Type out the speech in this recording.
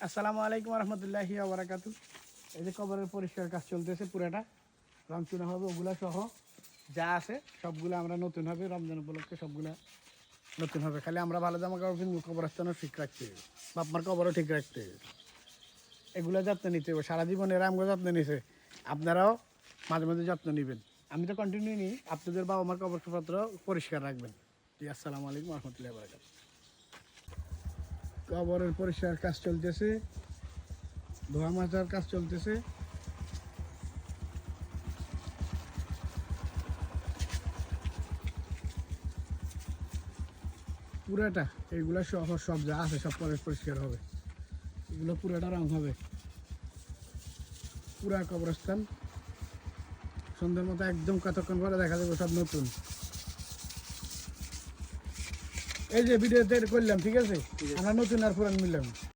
আসসালামু আলাইকুম রহমতুল্লাহি ওয়া বারাকাতুহু। এই যে কবরের পরিষ্কার কাজ চলতেছে, পুরাটা রং চুনা হবে, ওগুলা সহ যা আছে সবগুলো আমরা নতুন হবে, রমজান উপলক্ষে সবগুলা নতুন হবে। খালি আমরা ভালো জামা কাপড় কিনবো, কবরস্থানও ঠিক রাখতে হবে, বাপমার কবরও ঠিক রাখতে হবে, এগুলো যত্ন নিতে হবে। সারা জীবনে এরা আমগো যত্ন নিছে, আপনারাও মাঝে মাঝে যত্ন নেবেন। আমি তো কন্টিনিউ নিই, আপনাদের বাবা মার কবরপত্র পরিষ্কার রাখবেন। জি, আসসালামু আলাইকুম রহমতুল্লাহি ওয়া বারাকাতুহু। কবরের পরিষ্কার কাজ চলতেছে, ধোয়া মাজার কাজ চলতেছে। পুরাটা এইগুলা সহ সব যা আছে সব পরিষ্কার হবে, এগুলো পুরাটা রং হবে। পুরা কবরস্থান সন্ধ্যার মতো একদম কতক্ষণ পরে দেখা যাবে সব নতুন। এই যে ভিডিওতে করলাম, ঠিক আছে, আমরা নতুন আর পুরান মিললাম।